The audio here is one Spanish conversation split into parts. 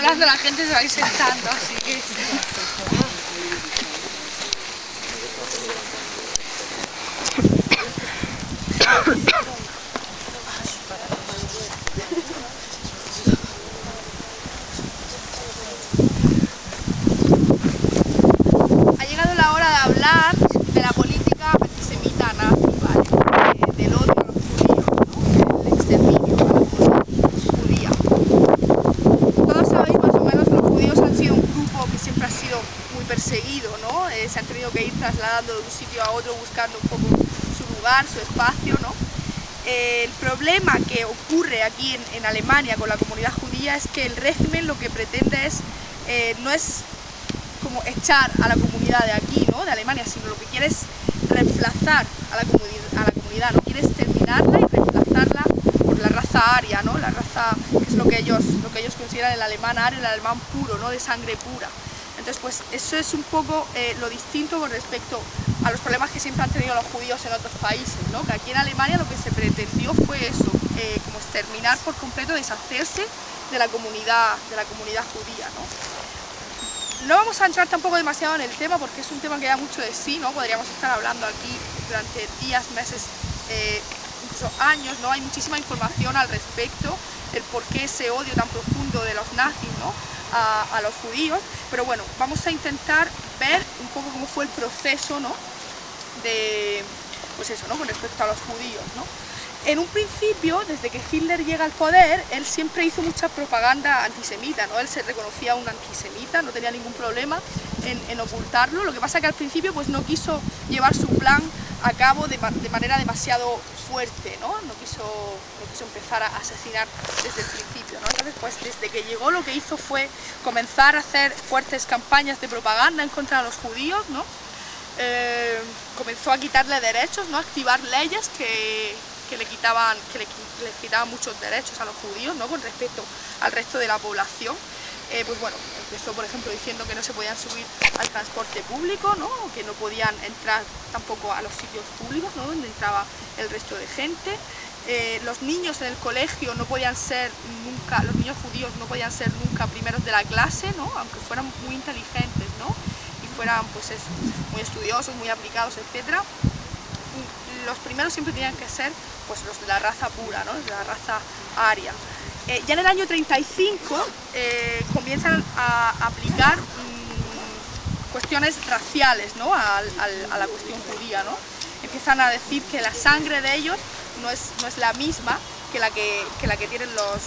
hablando, la gente se va a ir sentando, así que... Ha llegado la hora de hablar de la política antisemita nazi, ¿vale? Del odio a los judíos, ¿no? El exterminio a la comunidad judía. Todos sabéis más o menos que los judíos han sido un grupo que siempre ha sido muy perseguido, ¿no? Se han tenido que ir trasladando de un sitio a otro buscando un poco su lugar, su espacio, ¿no? El problema que ocurre aquí en Alemania con la comunidad judía es que el régimen lo que pretende es, no es como echar a la comunidad de aquí, ¿no? De Alemania, sino lo que quiere es reemplazar a la comunidad, no quiere exterminarla y reemplazarla por la raza aria, ¿no? La raza que es lo que ellos consideran el alemán ario, el alemán puro, ¿no? De sangre pura. Entonces, pues eso es un poco lo distinto con respecto a los problemas que siempre han tenido los judíos en otros países, ¿no? Que aquí en Alemania lo que se pretendió fue eso, como exterminar por completo, deshacerse de la comunidad judía, ¿no? No vamos a entrar tampoco demasiado en el tema porque es un tema que da mucho de sí, ¿no? Podríamos estar hablando aquí durante días, meses, incluso años, ¿no? Hay muchísima información al respecto del por qué ese odio tan profundo de los nazis, ¿no? A los judíos, pero bueno, vamos a intentar ver un poco cómo fue el proceso, ¿no? Pues eso, ¿no? Con respecto a los judíos, ¿no? En un principio, desde que Hitler llega al poder, él siempre hizo mucha propaganda antisemita, ¿no? Él se reconocía un antisemita, no tenía ningún problema en ocultarlo. Lo que pasa es que al principio pues no quiso llevar su plan a cabo de manera demasiado fuerte, ¿no? No quiso empezar a asesinar desde el principio, ¿no? Entonces, pues desde que llegó lo que hizo fue comenzar a hacer fuertes campañas de propaganda en contra de los judíos, ¿no? Comenzó a quitarle derechos, ¿no? A activar leyes que les quitaban muchos derechos a los judíos, ¿no? Con respecto al resto de la población. Pues bueno, empezó por ejemplo diciendo que no se podían subir al transporte público, ¿no? Que no podían entrar tampoco a los sitios públicos, ¿no? Donde entraba el resto de gente. Los niños en el colegio no podían ser nunca, los niños judíos no podían ser nunca primeros de la clase, ¿no? Aunque fueran muy inteligentes, ¿no? Y fueran pues eso, muy estudiosos, muy aplicados, etcétera. Los primeros siempre tenían que ser pues los de la raza pura, ¿no? De la raza aria. Ya en el año 35 comienzan a aplicar cuestiones raciales, ¿no? a la cuestión judía, ¿no? Empiezan a decir que la sangre de ellos no es la misma que la que tienen los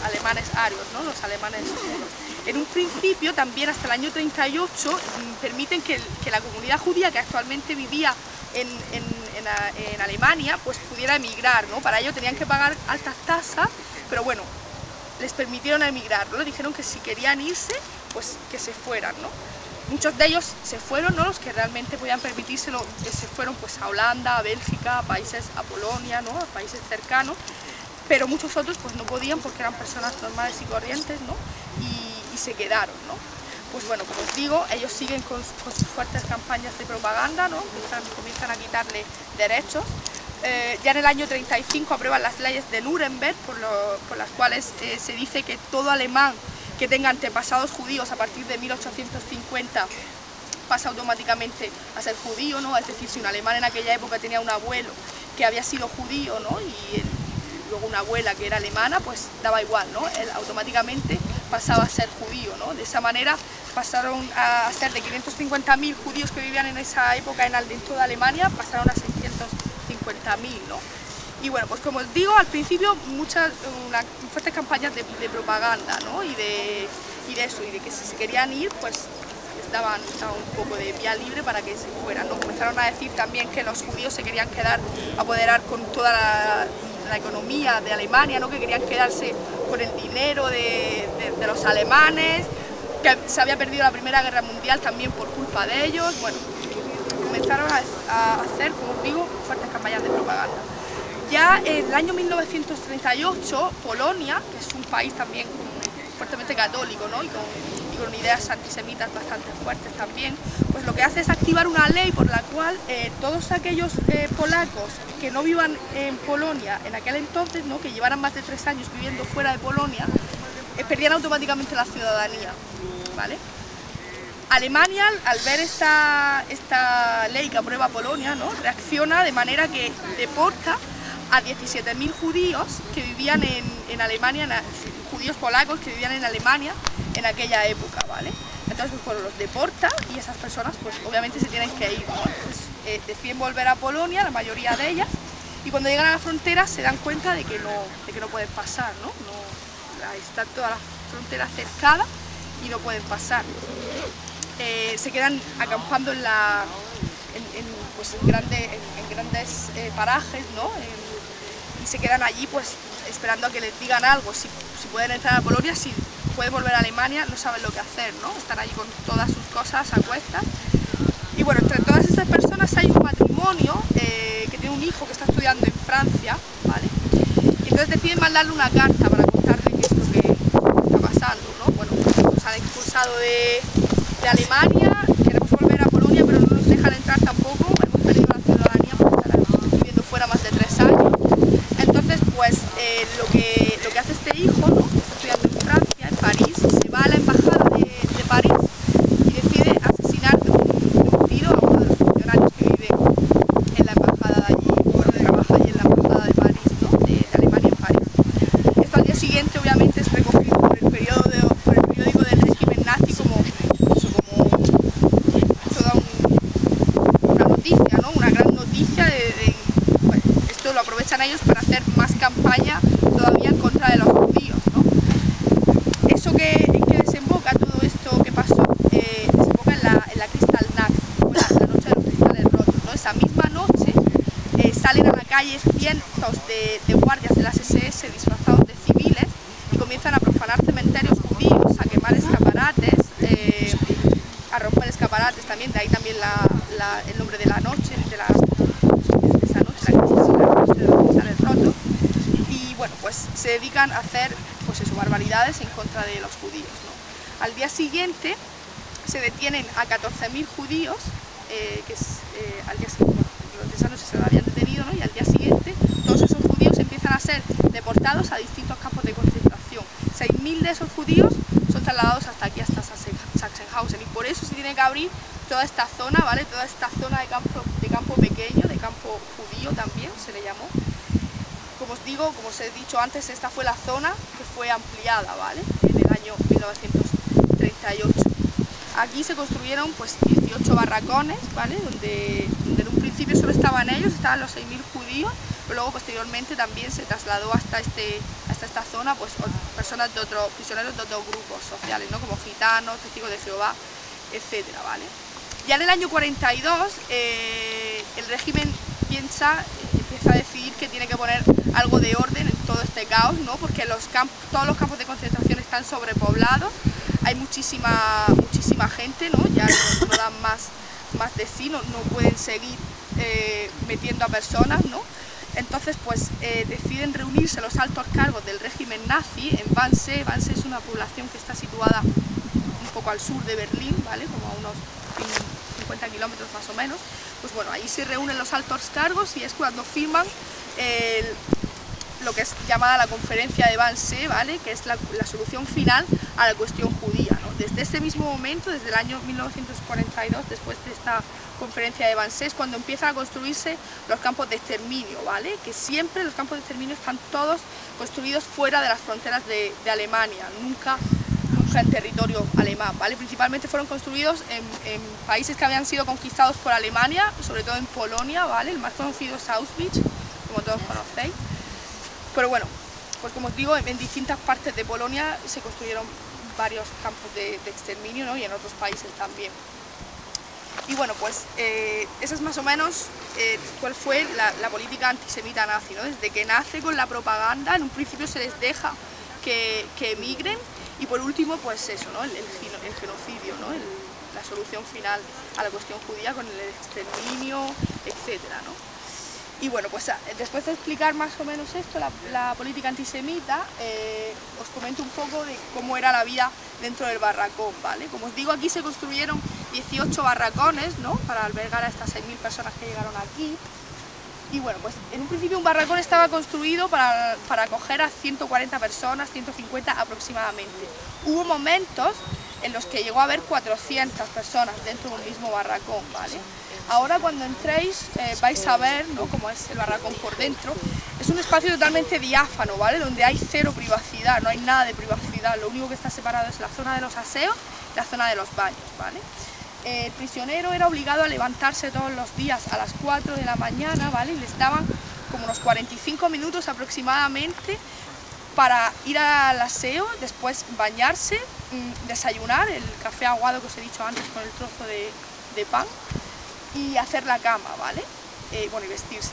alemanes arios, ¿no? Los alemanes puros. En un principio, también hasta el año 38, permiten que la comunidad judía que actualmente vivía en Alemania pues pudiera emigrar, ¿no? Para ello tenían que pagar altas tasas, pero bueno, les permitieron emigrar, ¿no? Dijeron que si querían irse, pues que se fueran, ¿no? Muchos de ellos se fueron, ¿no? Los que realmente podían permitírselo se fueron pues a Holanda, a Bélgica, a Polonia, ¿no? A países cercanos, pero muchos otros pues no podían porque eran personas normales y corrientes, ¿no? Y se quedaron, ¿no? Pues bueno, como os digo, ellos siguen con sus fuertes campañas de propaganda, ¿no? Comienzan a quitarle derechos. Ya en el año 35 aprueban las leyes de Nuremberg, por las cuales se dice que todo alemán que tenga antepasados judíos a partir de 1850 pasa automáticamente a ser judío, ¿no? Es decir, si un alemán en aquella época tenía un abuelo que había sido judío, ¿no? Y luego una abuela que era alemana, pues daba igual, ¿no? Él automáticamente pasaba a ser judío, ¿no? De esa manera pasaron a ser de 550.000 judíos que vivían en esa época en toda Alemania, pasaron a 650.000, ¿no? Y bueno, pues como os digo, al principio fuertes campañas de propaganda, ¿no? Y de que si se querían ir, pues daban un poco de vía libre para que se fueran, ¿no? Comenzaron a decir también que los judíos se querían apoderar con toda la economía de Alemania, ¿no? Que querían quedarse con el dinero de los alemanes, que se había perdido la Primera Guerra Mundial también por culpa de ellos. Bueno, comenzaron a hacer, como os digo, fuertes campañas de propaganda. Ya en el año 1938, Polonia, que es un país también fuertemente católico, ¿no? y con ideas antisemitas bastante fuertes también, pues lo que hace es activar una ley por la cual todos aquellos polacos que no vivan en Polonia en aquel entonces, ¿no? Que llevaran más de 3 años viviendo fuera de Polonia, perdían automáticamente la ciudadanía, ¿vale? Alemania, al ver esta ley que aprueba Polonia, ¿no?, reacciona de manera que deporta a 17.000 judíos que vivían en Alemania, judíos polacos que vivían en Alemania en aquella época, ¿vale? Entonces, pues, los deporta y esas personas, pues, obviamente se tienen que ir, ¿no? Entonces, deciden volver a Polonia, la mayoría de ellas, y cuando llegan a la frontera se dan cuenta de que no pueden pasar, ¿no? Está toda la frontera cercada y no pueden pasar. Se quedan acampando en grandes parajes, ¿no? Y se quedan allí, pues, esperando a que les digan algo, si pueden entrar a Polonia, si pueden volver a Alemania, no saben lo que hacer, ¿no? Están allí con todas sus cosas a cuestas. Y bueno, entre todas estas personas hay un matrimonio que tiene un hijo que está estudiando en Francia, ¿vale? Y entonces deciden mandarle una carta para contarle qué es lo que está pasando, ¿no? Bueno, nos han expulsado de Alemania, queremos volver a Polonia, pero no nos dejan entrar tampoco, hemos perdido la ciudadanía por estar viviendo fuera más de 3 años. Entonces, pues, lo que hace este hijo, ¿no?, que está estudiando en Francia, en París, se va a la embajada de París y decide asesinar de un tiro a uno de los funcionarios que vive en la embajada de allí, bueno, que trabaja allí en la embajada de París, ¿no?, de Alemania en París. Esto al día siguiente, obviamente, es recogido por el periódico del régimen nazi como toda una noticia, ¿no?, una gran noticia bueno, esto lo aprovechan ellos para hacer más campaña todavía en contra de los judíos, ¿no? ¿Eso en qué desemboca todo esto que pasó? Desemboca en la Kristallnacht, la noche de los cristales rotos, ¿no? Esa misma noche salen a la calle cientos de guardias de las SS disfrazados de civiles y comienzan a profanar cementerios judíos, a quemar escaparates, a romper escaparates también, de ahí también el nombre de la noche, de esa noche, la noche de los cristales rotos. Y bueno, pues se dedican a hacer, pues eso, barbaridades en contra de los judíos, ¿no? Al día siguiente se detienen a 14.000 judíos, al día siguiente, bueno, los de esa noche se lo habían detenido, ¿no? Y al día siguiente todos esos judíos empiezan a ser deportados a distintos campos de concentración. 6.000 de esos judíos son trasladados hasta aquí, hasta Sachsenhausen, y por eso se tiene que abrir toda esta zona, ¿vale? Toda esta zona de campo pequeño, de campo judío también se le llamó. Como os digo, como os he dicho antes, esta fue la zona que fue ampliada, ¿vale?, en el año 1938. Aquí se construyeron, pues, 18 barracones, ¿vale?, donde en un principio solo estaban ellos, estaban los 6.000 judíos, pero luego posteriormente también se trasladó hasta esta zona, pues, prisioneros de otros grupos sociales, ¿no?, como gitanos, testigos de Jehová, etcétera, ¿vale? Ya en el año 42 el régimen empieza a decidir que tiene que poner algo de orden en todo este caos, ¿no?, porque todos los campos de concentración están sobrepoblados, hay muchísima gente, ¿no?, ya no dan más de sí, no pueden seguir metiendo a personas, ¿no? Entonces, pues, deciden reunirse los altos cargos del régimen nazi en Wannsee. Wannsee es una población que está situada un poco al sur de Berlín, ¿vale?, como a unos 50 kilómetros más o menos. Pues bueno, ahí se reúnen los altos cargos y es cuando firman lo que es llamada la conferencia de Wannsee, ¿vale?, que es la solución final a la cuestión judía, ¿no? Desde este mismo momento, desde el año 1942, después de esta conferencia de Wannsee, es cuando empiezan a construirse los campos de exterminio, ¿vale?, que siempre los campos de exterminio están todos construidos fuera de las fronteras de Alemania, nunca en territorio alemán, ¿vale? Principalmente fueron construidos en países que habían sido conquistados por Alemania, sobre todo en Polonia, ¿vale? El más conocido es Auschwitz, como todos conocéis. Pero bueno, pues como os digo, en distintas partes de Polonia se construyeron varios campos de exterminio, ¿no?, y en otros países también. Y bueno, pues esa es más o menos cuál fue la política antisemita nazi, ¿no? Desde que nace con la propaganda, en un principio se les deja que emigren, y por último, pues eso, ¿no?, el genocidio, ¿no?, la solución final a la cuestión judía con el exterminio, etcétera, ¿no? Y bueno, pues después de explicar más o menos esto, la política antisemita, os comento un poco de cómo era la vida dentro del barracón, ¿vale? Como os digo, aquí se construyeron 18 barracones, ¿no?, para albergar a estas 6.000 personas que llegaron aquí. Y bueno, pues en un principio un barracón estaba construido para acoger a 140 personas, 150 aproximadamente. Hubo momentos en los que llegó a haber 400 personas dentro de un mismo barracón, ¿vale? Ahora cuando entréis vais a ver, ¿no?, cómo es el barracón por dentro. Es un espacio totalmente diáfano, ¿vale?, donde hay cero privacidad, no hay nada de privacidad, lo único que está separado es la zona de los aseos y la zona de los baños, ¿vale? El prisionero era obligado a levantarse todos los días a las 4 de la mañana, ¿vale?, y les daban como unos 45 minutos aproximadamente para ir al aseo, después bañarse, desayunar, el café aguado que os he dicho antes con el trozo de pan, y hacer la cama, ¿vale? Bueno, y vestirse.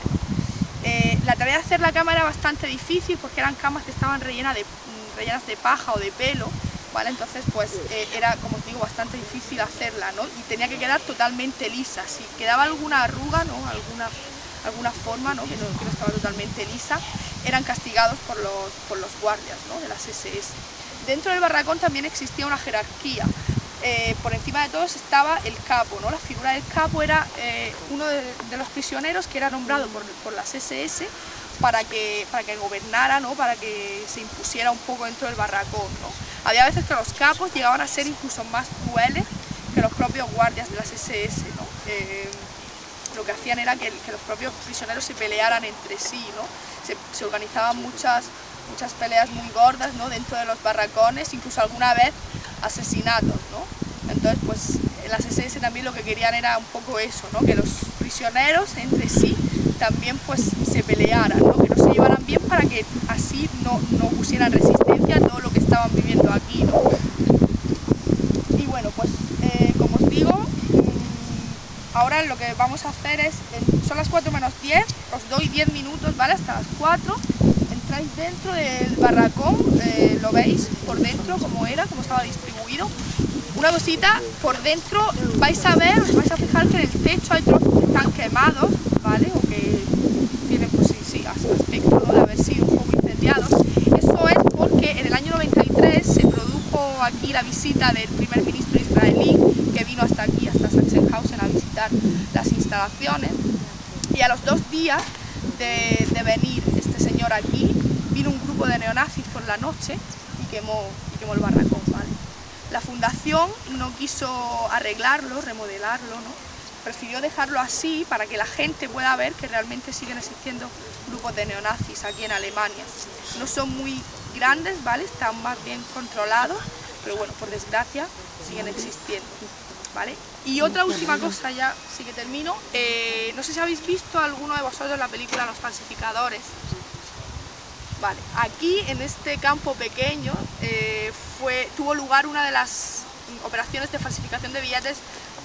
La tarea de hacer la cama era bastante difícil porque eran camas que estaban rellenas de paja o de pelo, ¿vale? Entonces pues era, como os digo, bastante difícil hacerla, ¿no? Y tenía que quedar totalmente lisa. Si quedaba alguna arruga, ¿no?, alguna forma, ¿no?, que no estaba totalmente lisa, eran castigados por los guardias, ¿no?, de las SS. Dentro del barracón también existía una jerarquía. Por encima de todos estaba el capo, ¿no? La figura del capo era uno de los prisioneros que era nombrado por las SS para que gobernara, ¿no?, para que se impusiera un poco dentro del barracón, ¿no? Había veces que los capos llegaban a ser incluso más crueles que los propios guardias de las SS, ¿no? Lo que hacían era que los propios prisioneros se pelearan entre sí, ¿no? Se organizaban muchas peleas muy gordas, ¿no?, dentro de los barracones, incluso alguna vez asesinatos, ¿no? Entonces pues las SS también lo que querían era un poco eso, ¿no?, que los prisioneros entre sí también pues se pelearan, ¿no?, que no se llevaran bien para que así no pusieran resistencia a todo lo que estaban viviendo aquí, ¿no? Y bueno, pues como os digo, ahora lo que vamos a hacer es, son las 4 menos 10, os doy 10 minutos, ¿vale?, hasta las 4, entráis dentro del barracón, lo veis por dentro cómo estaba distribuido. Una cosita, por dentro vais a ver, os vais a fijar que en el techo hay trozos que están quemados, ¿vale?, o que tienen pues sí, aspecto, ¿no?, de haber sido un poco incendiados. Eso es porque en el año 93 se produjo aquí la visita del primer ministro israelí, que vino hasta aquí, hasta Sachsenhausen, a visitar las instalaciones, y a los 2 días de venir este señor aquí, vino un grupo de neonazis por la noche y quemó el barracón, ¿vale? La fundación no quiso arreglarlo, remodelarlo, ¿no? Prefirió dejarlo así para que la gente pueda ver que realmente siguen existiendo grupos de neonazis aquí en Alemania. No son muy grandes, ¿vale?, están más bien controlados, pero bueno, por desgracia siguen existiendo, ¿vale? Y otra última cosa, ya sí que termino, no sé si habéis visto alguno de vosotros la película Los falsificadores. Vale, aquí en este campo pequeño tuvo lugar una de las operaciones de falsificación de billetes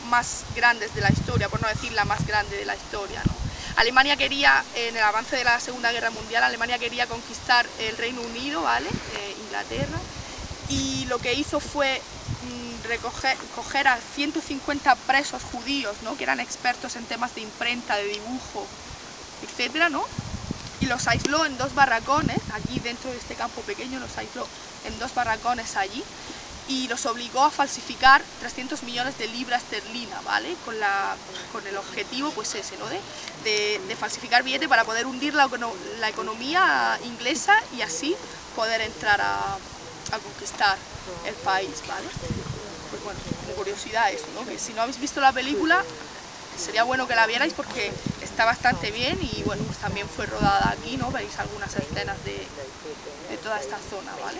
más grandes de la historia, por no decir la más grande de la historia, ¿no? Alemania quería, en el avance de la Segunda Guerra Mundial, Alemania quería conquistar el Reino Unido, ¿vale?, Inglaterra, y lo que hizo fue coger a 150 presos judíos, ¿no?, que eran expertos en temas de imprenta, de dibujo, etcétera, ¿no?, y los aisló en 2 barracones, aquí dentro de este campo pequeño los aisló en 2 barracones allí, y los obligó a falsificar 300 millones de libras esterlinas, ¿vale?, con el objetivo pues ese, ¿no?, de falsificar billetes para poder hundir la economía inglesa y así poder entrar a conquistar el país, ¿vale? Pues bueno, como curiosidad eso, ¿no?, que si no habéis visto la película sería bueno que la vierais porque está bastante bien y bueno, pues también fue rodada aquí, ¿no?, veis algunas escenas de toda esta zona, ¿vale?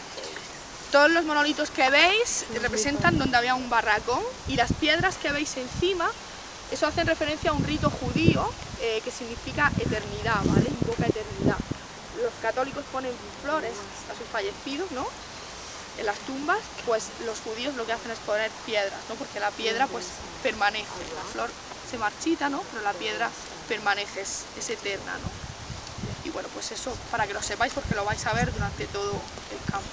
Todos los monolitos que veis representan donde había un barracón y las piedras que veis encima, eso hace referencia a un rito judío que significa eternidad, ¿vale?, invoca eternidad. Los católicos ponen flores a sus fallecidos, ¿no?, en las tumbas, pues los judíos lo que hacen es poner piedras, ¿no?, porque la piedra pues permanece, la flor se marchita, ¿no?, pero la piedra permanece, es eterna, ¿no? Y bueno, pues eso para que lo sepáis porque lo vais a ver durante todo el campo.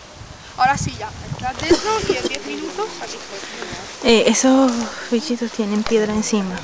Ahora sí, ya, entrad dentro y en 10 minutos aquí estoy. Esos bichitos tienen piedra encima.